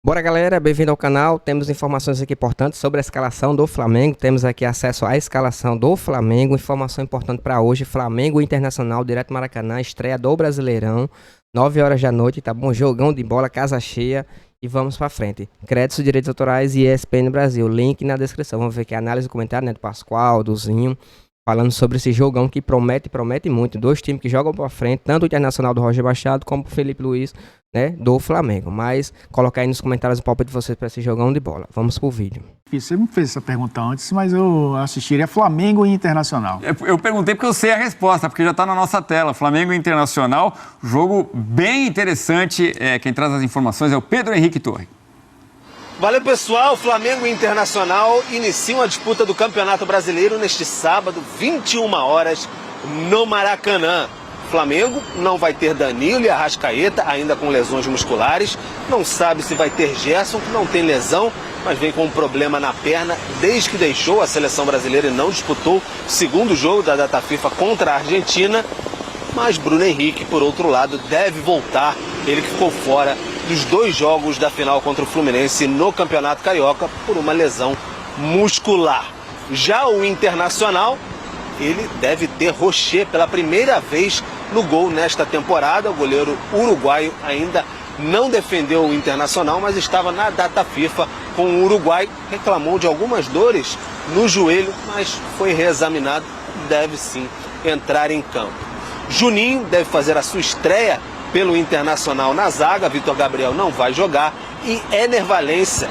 Bora, galera, bem-vindo ao canal. Temos informações aqui importantes sobre a escalação do Flamengo. Temos aqui acesso à escalação do Flamengo. Informação importante para hoje: Flamengo Internacional, direto Maracanã, estreia do Brasileirão, 9 horas da noite, tá bom? Jogão de bola, casa cheia. E vamos para frente. Créditos, direitos autorais e ESPN Brasil. Link na descrição. Vamos ver aqui a análise e comentário, né, do Pascoal, do Zinho, falando sobre esse jogão que promete muito. Dois times que jogam para frente, tanto o Internacional do Roger Machado como o Felipe Luiz, né, do Flamengo. Mas colocar aí nos comentários o palpite de vocês para esse jogão de bola. Vamos pro vídeo. Você me fez essa pergunta antes, mas eu assistiria Flamengo e Internacional. Eu perguntei porque eu sei a resposta, porque já está na nossa tela. Flamengo e Internacional, jogo bem interessante. Quem traz as informações é o Pedro Henrique Torre. Valeu, pessoal. Flamengo e Internacional iniciam a disputa do Campeonato Brasileiro neste sábado, 21 horas, no Maracanã. Flamengo não vai ter Danilo e Arrascaeta, ainda com lesões musculares. Não sabe se vai ter Gerson, que não tem lesão, mas vem com um problema na perna desde que deixou a seleção brasileira e não disputou o segundo jogo da data FIFA contra a Argentina. Mas Bruno Henrique, por outro lado, deve voltar. Ele que ficou fora dos dois jogos da final contra o Fluminense no Campeonato Carioca por uma lesão muscular. Já o Internacional, ele deve ter Rocher pela primeira vez no gol nesta temporada. O goleiro uruguaio ainda não defendeu o Internacional, mas estava na data FIFA com o Uruguai. Reclamou de algumas dores no joelho, mas foi reexaminado. Deve sim entrar em campo. Juninho deve fazer a sua estreia pelo Internacional na zaga. Vitor Gabriel não vai jogar. E Éner Valencia,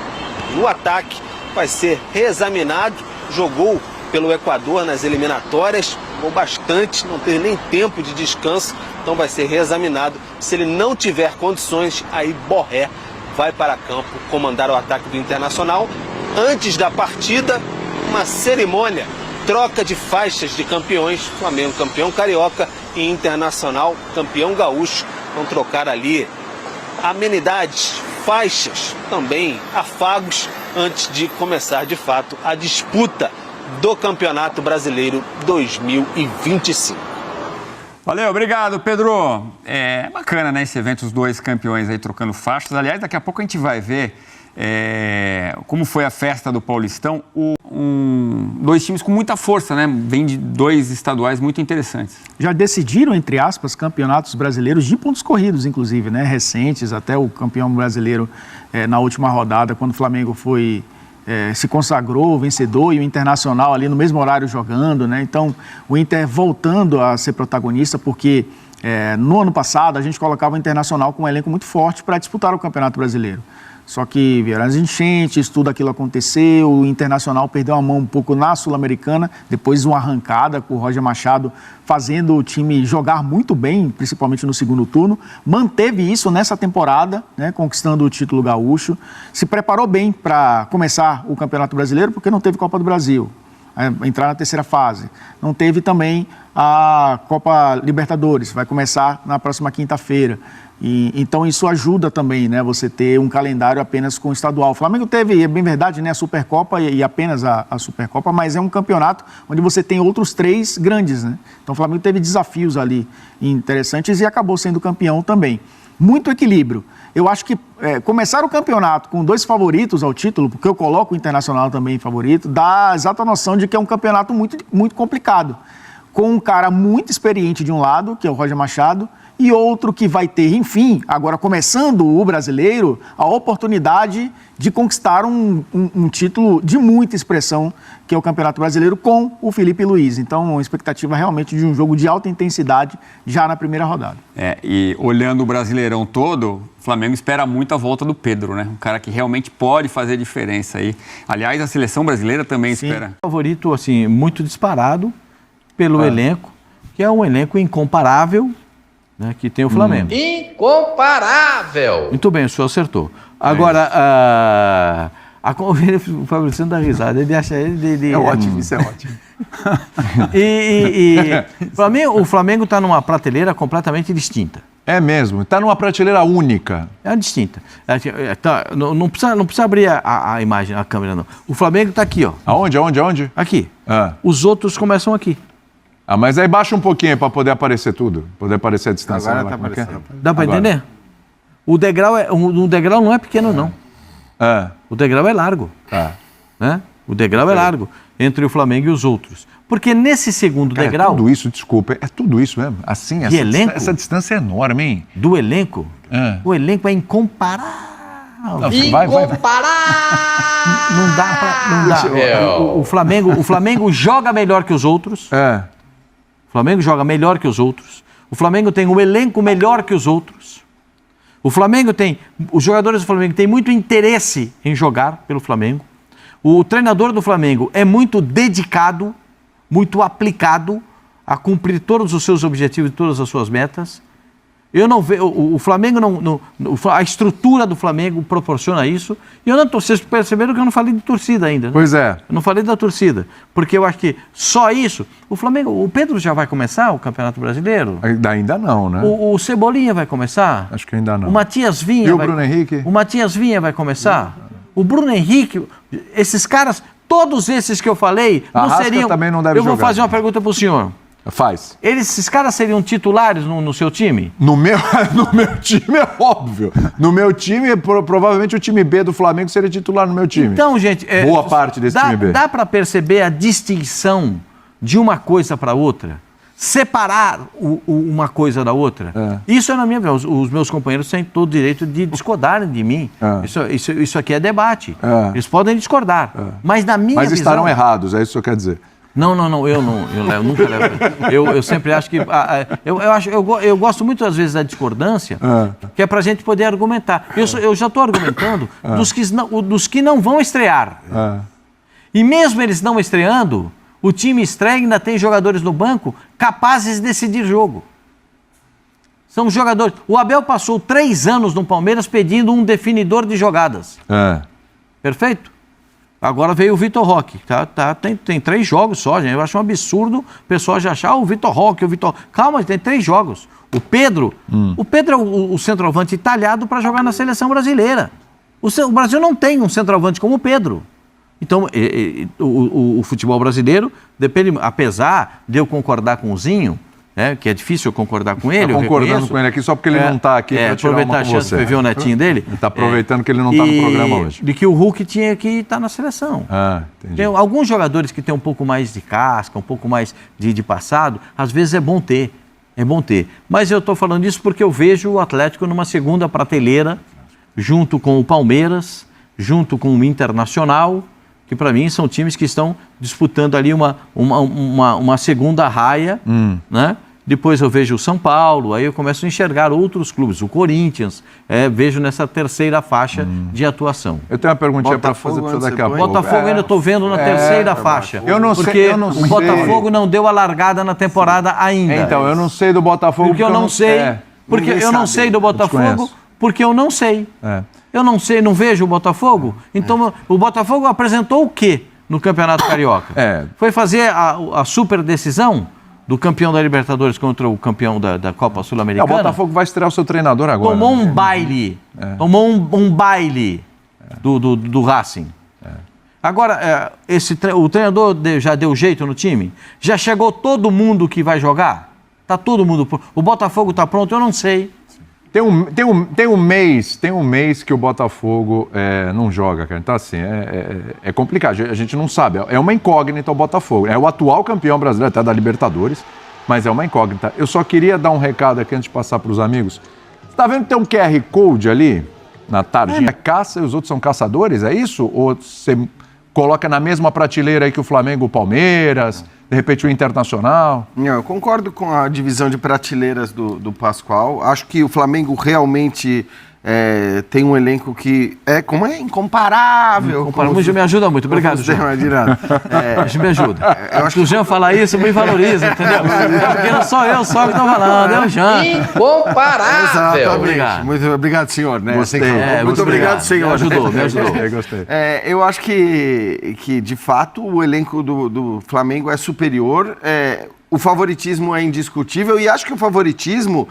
no ataque, vai ser reexaminado. Jogou pelo Equador nas eliminatórias, jogou bastante, não teve nem tempo de descanso, então vai ser reexaminado. Se ele não tiver condições, aí Borré vai para campo comandar o ataque do Internacional. Antes da partida, uma cerimônia, troca de faixas de campeões. Flamengo campeão carioca e Internacional campeão gaúcho. Vão trocar ali amenidades, faixas, também afagos, antes de começar de fato a disputa do Campeonato Brasileiro 2025. Valeu, obrigado, Pedro. É bacana, né, esse evento, os dois campeões aí trocando faixas. Aliás, daqui a pouco a gente vai ver como foi a festa do Paulistão. Dois times com muita força, né? Vem de dois estaduais muito interessantes. Já decidiram, entre aspas, campeonatos brasileiros de pontos corridos, inclusive, né? Recentes, até o campeão brasileiro na última rodada, quando o Flamengo se consagrou vencedor, e o Internacional ali no mesmo horário jogando, né? Então, o Inter voltando a ser protagonista, porque no ano passado a gente colocava o Internacional com um elenco muito forte para disputar o Campeonato Brasileiro. Só que vieram as enchentes, tudo aquilo aconteceu, o Internacional perdeu a mão um pouco na Sul-Americana, depois uma arrancada com o Roger Machado fazendo o time jogar muito bem, principalmente no segundo turno, manteve isso nessa temporada, né, conquistando o título gaúcho, se preparou bem para começar o Campeonato Brasileiro, porque não teve Copa do Brasil, entrar na terceira fase, não teve também a Copa Libertadores, vai começar na próxima quinta-feira. Então isso ajuda também, né, você ter um calendário apenas com o estadual. O Flamengo teve, é bem verdade, né, a Supercopa e apenas a Supercopa, mas é um campeonato onde você tem outros três grandes, né? Então o Flamengo teve desafios ali interessantes e acabou sendo campeão também. Muito equilíbrio. Eu acho que começar o campeonato com dois favoritos ao título, porque eu coloco o Internacional também em favorito, dá a exata noção de que é um campeonato muito, muito complicado. Com um cara muito experiente de um lado, que é o Roger Machado, e outro que vai ter, enfim, agora começando o brasileiro, a oportunidade de conquistar um título de muita expressão, que é o Campeonato Brasileiro, com o Felipe Luiz. Então, uma expectativa realmente de um jogo de alta intensidade já na primeira rodada. E olhando o Brasileirão todo, o Flamengo espera muito a volta do Pedro, né? Um cara que realmente pode fazer diferença aí. Aliás, a seleção brasileira também espera. Favorito, assim, muito disparado pelo elenco, que é um elenco incomparável, né, que tem o Flamengo. Incomparável! Muito bem, o senhor acertou. Agora, o Fabrício dá risada, ele acha ele... É ótimo, isso é ótimo. O Flamengo está numa prateleira completamente distinta. É mesmo, está numa prateleira única. É distinta. Não precisa abrir a imagem, a câmera, não. O Flamengo está aqui, ó. Aonde? Aqui. Os outros começam aqui. Mas aí baixa um pouquinho para poder aparecer tudo, poder aparecer a distância. Agora tá aparecendo. Dá para entender? O degrau não é pequeno, não. O degrau é largo. Né? O degrau é largo entre o Flamengo e os outros. Porque nesse segundo degrau... É tudo isso, desculpa, é tudo isso mesmo. Assim, essa distância é enorme, hein? Do elenco, o elenco é incomparável. Incomparável! Não dá. O Flamengo joga melhor que os outros. O Flamengo joga melhor que os outros. O Flamengo tem um elenco melhor que os outros. Os jogadores do Flamengo têm muito interesse em jogar pelo Flamengo. O treinador do Flamengo é muito dedicado, muito aplicado a cumprir todos os seus objetivos e todas as suas metas. Eu não vejo, o Flamengo a estrutura do Flamengo proporciona isso. E eu não estou, vocês perceberam que eu não falei de torcida ainda. Né? Pois é. Eu não falei da torcida, porque eu acho que só isso. O Pedro já vai começar o Campeonato Brasileiro? Ainda não, né? O Cebolinha vai começar? Acho que ainda não. O Matias Vinha. E o Bruno Henrique? O Matias Vinha vai começar? O Bruno Henrique, esses caras, todos esses que eu falei, não seriam... também não deve Eu vou jogar. fazer uma pergunta para o senhor. Faz. Esses caras seriam titulares no seu time? No meu time é óbvio. No meu time, provavelmente o time B do Flamengo seria titular no meu time. Então, gente... Boa parte desse time B. Dá para perceber a distinção de uma coisa para outra? Separar uma coisa da outra? Isso é na minha visão. Os meus companheiros têm todo o direito de discordarem de mim. Isso aqui é debate. Eles podem discordar. Mas na minha visão... Mas estarão errados, é isso que eu quero dizer. Não, eu nunca levo. Eu sempre acho que... Eu gosto muito, às vezes, da discordância, que é para a gente poder argumentar. Eu já estou argumentando dos que não vão estrear. E mesmo eles não estreando, o time estreia e ainda tem jogadores no banco capazes de decidir jogo. São jogadores... O Abel passou 3 anos no Palmeiras pedindo um definidor de jogadas. Perfeito? Agora veio o Vitor Roque, tem 3 jogos só, gente. Eu acho um absurdo o pessoal já achar o Vitor Roque, Calma, tem 3 jogos. O Pedro é o centroavante talhado para jogar na seleção brasileira. O Brasil não tem um centroavante como o Pedro. Então, o futebol brasileiro, depende, apesar de eu concordar com o Zinho, que é difícil eu concordar com ele. Estou concordando com ele aqui só porque ele não está aqui para tirar uma com você. Aproveitar a chance para ver o netinho dele. Ele está aproveitando que ele não está no programa hoje. De que o Hulk tinha que estar na seleção. Entendi. Tem alguns jogadores que têm um pouco mais de casca, um pouco mais de passado, às vezes é bom ter. Mas eu estou falando isso porque eu vejo o Atlético numa segunda prateleira, junto com o Palmeiras, junto com o Internacional, que para mim são times que estão disputando ali uma segunda raia, né? Depois eu vejo o São Paulo, aí eu começo a enxergar outros clubes, o Corinthians, vejo nessa terceira faixa de atuação. Eu tenho uma perguntinha para fazer para você daqui a pouco. Botafogo ainda estou vendo na terceira faixa. Eu não sei. Porque o Botafogo não deu a largada na temporada ainda. Então, eu não sei do Botafogo. Porque eu não sei. Porque eu não sei do Botafogo, porque eu não sei. Eu não sei, não vejo o Botafogo. Então, o Botafogo apresentou o quê no Campeonato Carioca? Foi fazer a super decisão do campeão da Libertadores contra o campeão da Copa Sul-Americana. O Botafogo vai estrear o seu treinador agora. Tomou um baile. Tomou um baile do Racing. Agora, o treinador já deu jeito no time? Já chegou todo mundo que vai jogar? Está todo mundo pronto. O Botafogo está pronto? Eu não sei. Tem um mês que o Botafogo não joga, cara. Então, assim, é complicado. A gente não sabe. É uma incógnita o Botafogo. É o atual campeão brasileiro, até da Libertadores, mas é uma incógnita. Eu só queria dar um recado aqui antes de passar para os amigos. Você está vendo que tem um QR Code ali, na tardinha? É caça e os outros são caçadores, é isso? Ou você coloca na mesma prateleira aí que o Flamengo, o Palmeiras, de repente o Internacional? Não, eu concordo com a divisão de prateleiras do Pascoal. Acho que o Flamengo realmente tem um elenco que incomparável. Me ajuda muito, obrigado, Jean. Me ajuda. Eu acho que o Jean falar isso me valoriza, entendeu? Porque não sou eu só que estou falando, é o Jean. Incomparável. Obrigado. Muito obrigado, senhor. Né? Muito obrigado, senhor. Me ajudou. Gostei. Eu acho que, de fato, o elenco do Flamengo é superior. O favoritismo é indiscutível e acho que o favoritismo...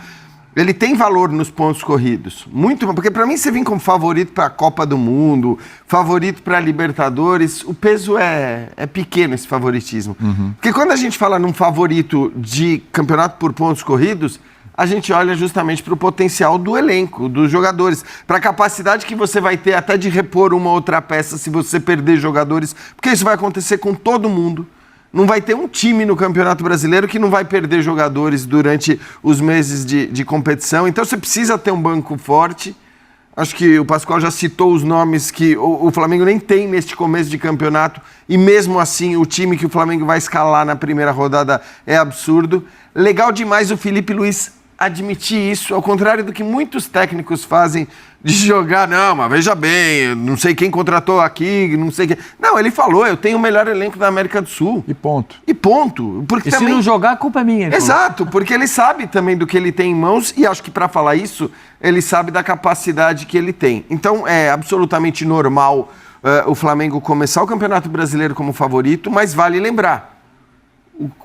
Ele tem valor nos pontos corridos. Muito, porque para mim você vem como favorito para a Copa do Mundo, favorito para a Libertadores, o peso é pequeno esse favoritismo. Porque quando a gente fala num favorito de campeonato por pontos corridos, a gente olha justamente para o potencial do elenco, dos jogadores, para a capacidade que você vai ter até de repor uma outra peça se você perder jogadores, porque isso vai acontecer com todo mundo. Não vai ter um time no Campeonato Brasileiro que não vai perder jogadores durante os meses de competição. Então você precisa ter um banco forte. Acho que o Pascoal já citou os nomes que o Flamengo nem tem neste começo de campeonato. E mesmo assim, o time que o Flamengo vai escalar na primeira rodada é absurdo. Legal demais o Felipe Luiz admitir isso, ao contrário do que muitos técnicos fazem de jogar, não, mas veja bem, não sei quem contratou aqui, não sei quem... Não, ele falou, eu tenho o melhor elenco da América do Sul. E ponto. E ponto. Porque E também... se não jogar, a culpa é minha. Exato, porque ele sabe também do que ele tem em mãos e acho que para falar isso, ele sabe da capacidade que ele tem. Então é absolutamente normal o Flamengo começar o Campeonato Brasileiro como favorito, mas vale lembrar,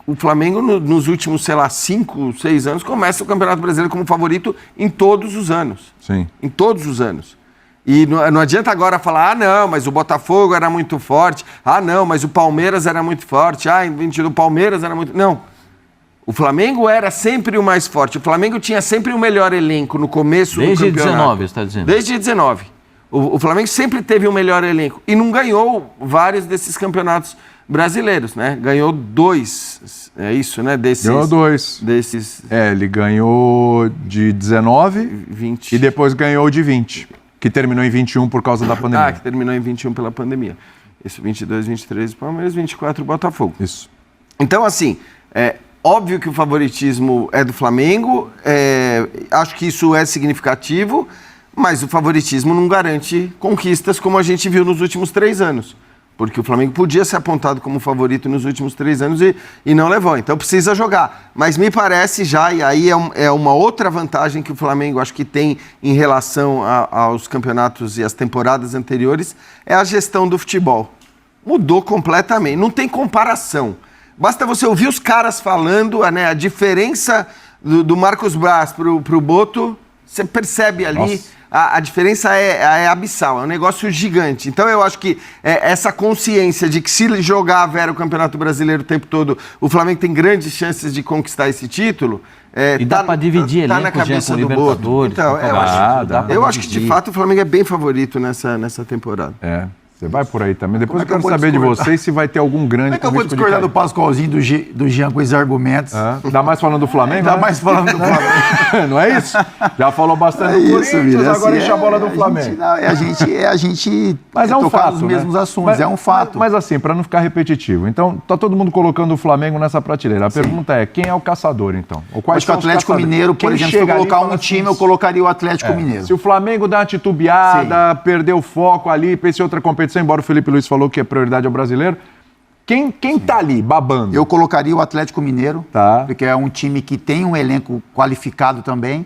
o Flamengo nos últimos, 5, 6 anos, começa o Campeonato Brasileiro como favorito em todos os anos. Sim. Em todos os anos. E não adianta agora falar, não, mas o Botafogo era muito forte, não, mas o Palmeiras era muito forte, o Palmeiras era muito... Não. O Flamengo era sempre o mais forte. O Flamengo tinha sempre o melhor elenco no começo do campeonato. Desde 19, você está dizendo? Desde 19. O Flamengo sempre teve o melhor elenco. E não ganhou vários desses campeonatos brasileiros, né? Ganhou 2, é isso, né? Ganhou 2. Ele ganhou de 19 20. E depois ganhou de 20, que terminou em 21 por causa da pandemia. Que terminou em 21 pela pandemia. Isso, 22, 23 Palmeiras, 24 Botafogo. Isso. Então, assim, óbvio que o favoritismo é do Flamengo, acho que isso é significativo, mas o favoritismo não garante conquistas como a gente viu nos últimos 3 anos. Porque o Flamengo podia ser apontado como favorito nos últimos 3 anos e não levou. Então precisa jogar. Mas me parece já, e aí é uma outra vantagem que o Flamengo acho que tem em relação aos campeonatos e às temporadas anteriores, é a gestão do futebol. Mudou completamente, não tem comparação. Basta você ouvir os caras falando, né, a diferença do Marcos Braz pro Boto, você percebe ali... Nossa. A diferença é abissal, é um negócio gigante. Então eu acho que essa consciência de que se jogar a vera o Campeonato Brasileiro o tempo todo, o Flamengo tem grandes chances de conquistar esse título. E dá para dividir elenco na cabeça com do Libertadores. Então, eu acho que de fato o Flamengo é bem favorito nessa temporada. Você vai por aí também. Depois eu quero saber de vocês se vai ter algum grande... Como é que eu vou discordar do Pascoalzinho, do Jean com esses argumentos? Ainda mais falando do Flamengo, Ainda mais falando do Flamengo. Não é isso? Já falou bastante do Corinthians, agora enche a bola do Flamengo. A gente mas é um fato, nos mesmos assuntos, é um fato. Mas assim, para não ficar repetitivo, então tá todo mundo colocando o Flamengo nessa prateleira. A pergunta é, quem é o caçador, então? Acho que o Atlético Mineiro, por exemplo, se eu colocar um time, eu colocaria o Atlético Mineiro. Se o Flamengo dá uma titubeada, perdeu o foco ali, pensa em outra competição, embora o Felipe Luiz falou que a prioridade é o brasileiro. Quem tá ali, babando? Eu colocaria o Atlético Mineiro, porque é um time que tem um elenco qualificado também.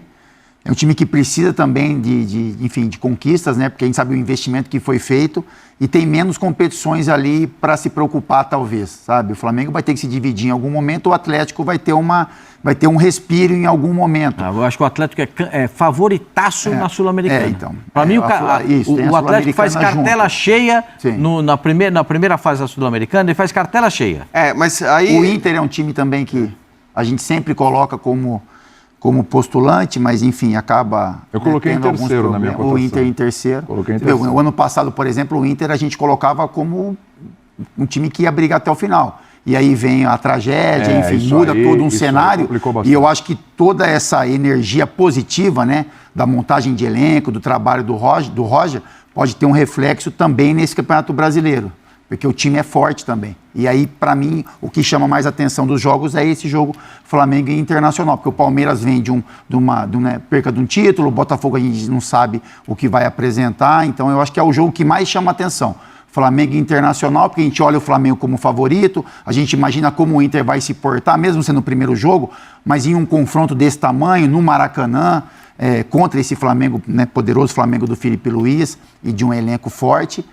É um time que precisa também de conquistas, né? Porque a gente sabe o investimento que foi feito e tem menos competições ali para se preocupar, talvez, sabe? O Flamengo vai ter que se dividir em algum momento, o Atlético vai ter um respiro em algum momento. Eu acho que o Atlético é favoritaço na Sul-Americana. Então. Para mim, o Atlético faz cartela cheia na primeira fase da Sul-Americana, ele faz cartela cheia. Mas aí... O Inter é um time também que a gente sempre coloca como postulante, mas enfim, acaba... Eu coloquei em terceiro na minha cotação. O Inter em terceiro. Coloquei em terceiro. O ano passado, por exemplo, o Inter a gente colocava como um time que ia brigar até o final. E aí vem a tragédia, enfim, muda todo um cenário. E eu acho que toda essa energia positiva, né, da montagem de elenco, do trabalho do Roger, pode ter um reflexo também nesse Campeonato Brasileiro. Porque o time é forte também. E aí, para mim, o que chama mais atenção dos jogos é esse jogo Flamengo e Internacional. Porque o Palmeiras vem de uma perca de um título, o Botafogo a gente não sabe o que vai apresentar. Então, eu acho que é o jogo que mais chama atenção. Flamengo e Internacional, porque a gente olha o Flamengo como favorito, a gente imagina como o Inter vai se portar, mesmo sendo o primeiro jogo, mas em um confronto desse tamanho, no Maracanã, contra esse Flamengo, né, poderoso Flamengo do Felipe Luiz e de um elenco forte.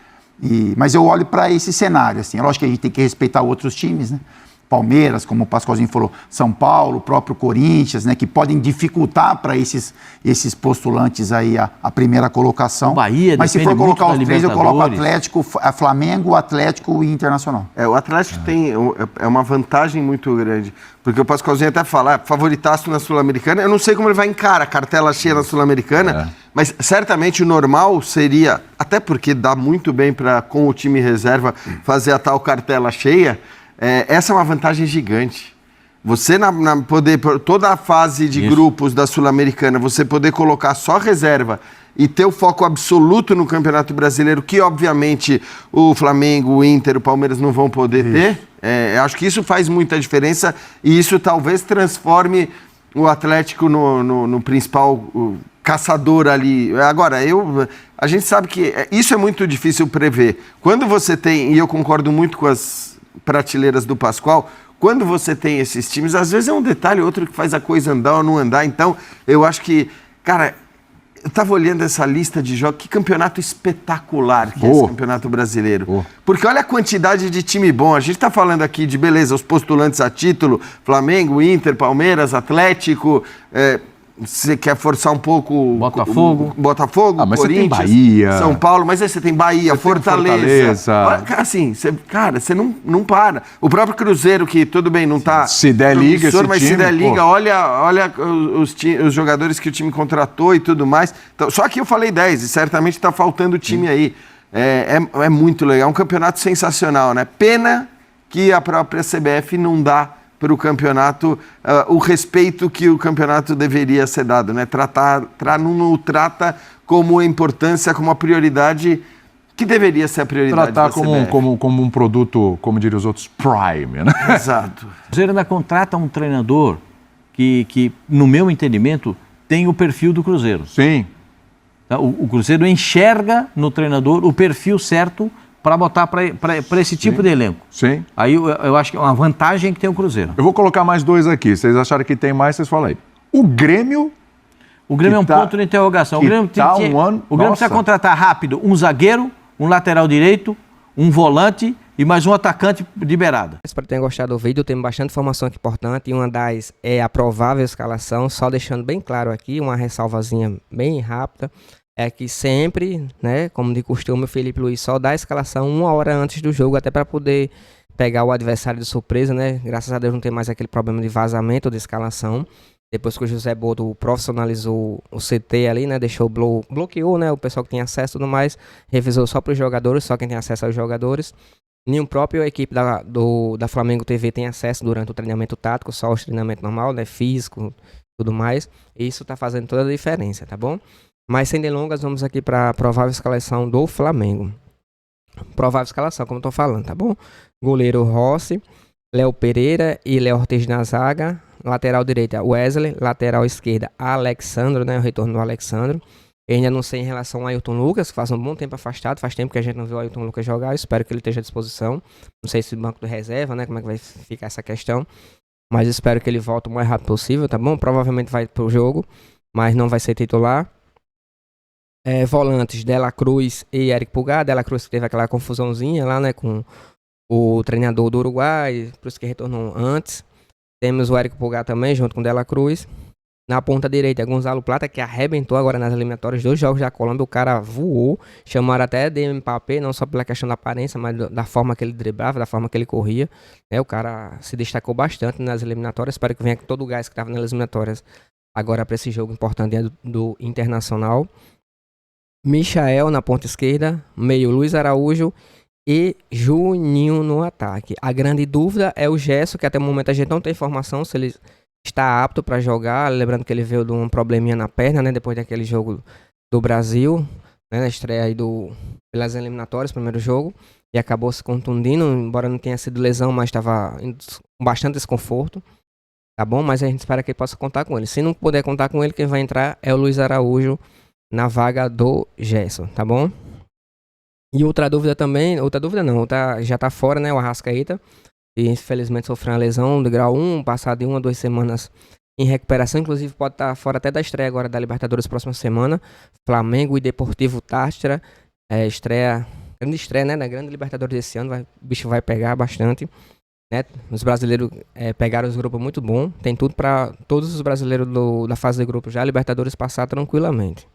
Mas eu olho para esse cenário, assim. É lógico que a gente tem que respeitar outros times, né? Palmeiras, como o Pascoalzinho falou, São Paulo, o próprio Corinthians, né, que podem dificultar para esses postulantes aí a primeira colocação. O Bahia, mas se for colocar os três, eu coloco Atlético, Flamengo, Atlético e Internacional. O Atlético tem uma vantagem muito grande, porque o Pascoalzinho até fala, favoritaço na Sul-Americana, eu não sei como ele vai encarar a cartela cheia na Sul-Americana, mas certamente o normal seria, até porque dá muito bem para com o time reserva fazer a tal cartela cheia, essa é uma vantagem gigante. Você poder, toda a fase de grupos da Sul-Americana, você poder colocar só reserva e ter o foco absoluto no Campeonato Brasileiro, que obviamente o Flamengo, o Inter, o Palmeiras não vão poder ter. Acho que isso faz muita diferença e isso talvez transforme o Atlético no principal caçador ali. Agora, a gente sabe que isso é muito difícil prever. Quando você tem, e eu concordo muito com as prateleiras do Pascoal, quando você tem esses times, às vezes é um detalhe ou outro que faz a coisa andar ou não andar. Então, eu acho que, cara, eu estava olhando essa lista de jogos, que campeonato espetacular que é esse Campeonato Brasileiro. Porque olha a quantidade de time bom. A gente está falando aqui de, beleza, os postulantes a título, Flamengo, Inter, Palmeiras, Atlético... Você quer forçar um pouco Botafogo, mas Corinthians, você tem Bahia, São Paulo, mas aí você tem Bahia, Fortaleza. Assim, você não para. O próprio Cruzeiro, que tudo bem, não está... Se der liga esse mas time, se der liga, olha os jogadores que o time contratou e tudo mais. Então, só que eu falei 10 e certamente está faltando time aí. É muito legal, é um campeonato sensacional, né? Pena que a própria CBF não dá para o campeonato o respeito que o campeonato deveria ser dado, né? Não o trata como a importância, como a prioridade que deveria ser a prioridade tratar da CBF. como um produto, como diriam os outros, prime, né? Exato. O Cruzeiro ainda contrata um treinador que, no meu entendimento, tem o perfil do Cruzeiro. Sim. O Cruzeiro enxerga no treinador o perfil certo para botar para esse tipo de elenco. Sim. Aí eu acho que é uma vantagem que tem o Cruzeiro. Eu vou colocar mais dois aqui. Vocês acharam que tem mais, vocês falam aí. O Grêmio é um ponto de interrogação. O Grêmio precisa contratar rápido um zagueiro, um lateral direito, um volante e mais um atacante de beirada. Espero que tenham gostado do vídeo. Tem bastante informação aqui importante. E uma das é a provável escalação. Só deixando bem claro aqui, uma ressalvazinha bem rápida. É que sempre, né, como de costume, o Felipe Luiz só dá a escalação 1 hora antes do jogo, até para poder pegar o adversário de surpresa, né? Graças a Deus não tem mais aquele problema de vazamento de escalação. Depois que o José Bodo profissionalizou o CT ali, né, bloqueou, né, o pessoal que tem acesso e tudo mais, revisou só para os jogadores, só quem tem acesso aos jogadores. Nem o próprio equipe da Flamengo TV tem acesso durante o treinamento tático, só o treinamento normal, né, físico, tudo mais. E isso tá fazendo toda a diferença, tá bom? Mas sem delongas, vamos aqui para a provável escalação do Flamengo. Provável escalação, como eu tô falando, tá bom? Goleiro Rossi, Léo Pereira e Léo Ortiz na zaga. Lateral direita, Wesley. Lateral esquerda, Alexandro, né? O retorno do Alexandro. Eu ainda não sei em relação ao Ailton Lucas, que faz um bom tempo afastado. Faz tempo que a gente não viu o Ailton Lucas jogar. Eu espero que ele esteja à disposição. Não sei se banco de reserva, né? Como é que vai ficar essa questão. Mas espero que ele volte o mais rápido possível, tá bom? Provavelmente vai pro jogo, mas não vai ser titular. Volantes, Dela Cruz e Eric Pulgar. Dela Cruz que teve aquela confusãozinha lá, né, com o treinador do Uruguai, por isso que retornou antes. Temos o Eric Pulgar também, junto com Dela Cruz. Na ponta direita, Gonzalo Plata, que arrebentou agora nas eliminatórias, 2 jogos da Colômbia, o cara voou. Chamaram até de Mbappé, não só pela questão da aparência, mas da forma que ele driblava, da forma que ele corria. O cara se destacou bastante nas eliminatórias. Espero que venha todo o gás que estava nas eliminatórias agora para esse jogo importante do Internacional. Michael na ponta esquerda, meio Luiz Araújo e Juninho no ataque. A grande dúvida é o Gerson, que até o momento a gente não tem informação se ele está apto para jogar. Lembrando que ele veio de um probleminha na perna, né, depois daquele jogo do Brasil, né, na estreia aí pelas eliminatórias, primeiro jogo, e acabou se contundindo, embora não tenha sido lesão, mas estava com bastante desconforto. Tá bom? Mas a gente espera que ele possa contar com ele. Se não puder contar com ele, quem vai entrar é o Luiz Araújo na vaga do Gerson, tá bom? E outra dúvida já tá fora, né, o Arrascaeta, e infelizmente sofreu uma lesão de grau 1, passado de 1 a 2 semanas em recuperação, inclusive pode estar fora até da estreia agora da Libertadores próxima semana. Flamengo e Deportivo Táchira, grande estreia, né, da grande Libertadores desse ano, o bicho vai pegar bastante. né? Os brasileiros pegaram os grupos muito bom. Tem tudo para todos os brasileiros da fase de grupo já, Libertadores, passar tranquilamente.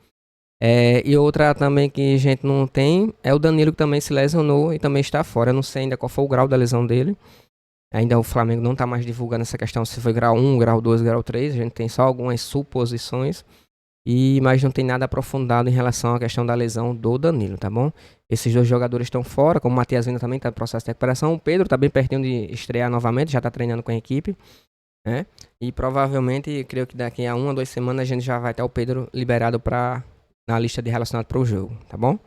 E outra também que a gente não tem é o Danilo, que também se lesionou e também está fora. Eu não sei ainda qual foi o grau da lesão dele. Ainda o Flamengo não está mais divulgando essa questão se foi grau 1, grau 2, grau 3. A gente tem só algumas suposições. Mas não tem nada aprofundado em relação à questão da lesão do Danilo, tá bom? Esses 2 jogadores estão fora, como o Matias Vina também está em processo de recuperação. O Pedro está bem pertinho de estrear novamente, já está treinando com a equipe, né? E provavelmente, creio que daqui a 1 ou 2 semanas a gente já vai ter o Pedro liberado na lista de relacionado para o jogo, tá bom?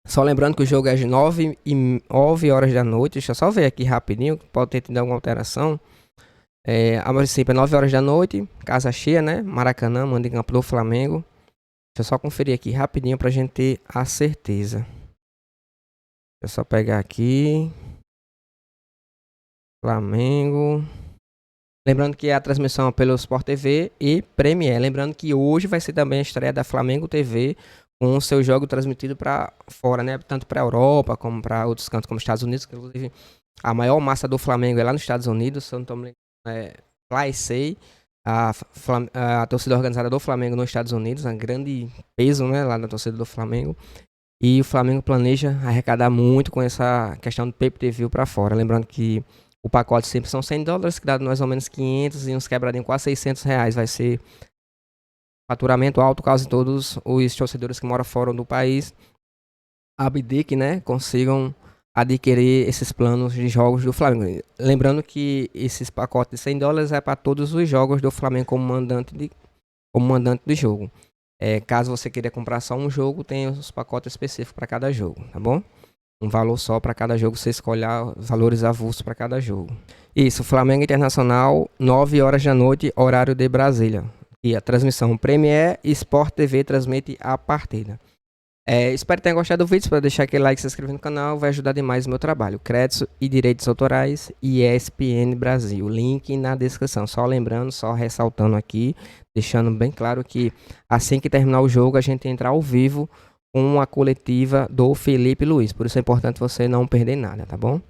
Só lembrando que o jogo é às 9 horas da noite. Deixa eu só ver aqui rapidinho, pode ter tido alguma alteração. A princípio é 9 horas da noite, casa cheia, né? Maracanã, mando em campo do Flamengo. Deixa eu só conferir aqui rapidinho pra gente ter a certeza. Deixa eu só pegar aqui. Flamengo. Lembrando que a transmissão é pelo Sport TV e Premier. Lembrando que hoje vai ser também a estreia da Flamengo TV com o seu jogo transmitido para fora, né? Tanto para a Europa como para outros cantos como Estados Unidos. Que, inclusive, a maior massa do Flamengo é lá nos Estados Unidos. Se eu não tô me lembrando, a torcida organizada do Flamengo nos Estados Unidos, um grande peso, né, lá na torcida do Flamengo. E o Flamengo planeja arrecadar muito com essa questão do pay-per-view para fora. Lembrando que o pacote sempre são $100, que dá mais ou menos 500 e uns quebradinhos quase R$600. Vai ser faturamento alto, caso todos os torcedores que moram fora do país abdiquem, né, consigam adquirir esses planos de jogos do Flamengo. Lembrando que esses pacotes de $100 é para todos os jogos do Flamengo como mandante de jogo. Caso você queira comprar só um jogo, tem os pacotes específicos para cada jogo, tá bom? Um valor só para cada jogo, você escolhe os valores avulsos para cada jogo. Isso, Flamengo Internacional, 9 horas da noite, horário de Brasília. E a transmissão Premier e Sport TV transmite a partida. Espero que tenham gostado do vídeo. Para deixar aquele like e se inscrever no canal, vai ajudar demais o meu trabalho. Créditos e direitos autorais e ESPN Brasil. Link na descrição. Só lembrando, só ressaltando aqui, deixando bem claro que assim que terminar o jogo, a gente entra ao vivo com a coletiva do Felipe Luiz. Por isso é importante você não perder nada, tá bom?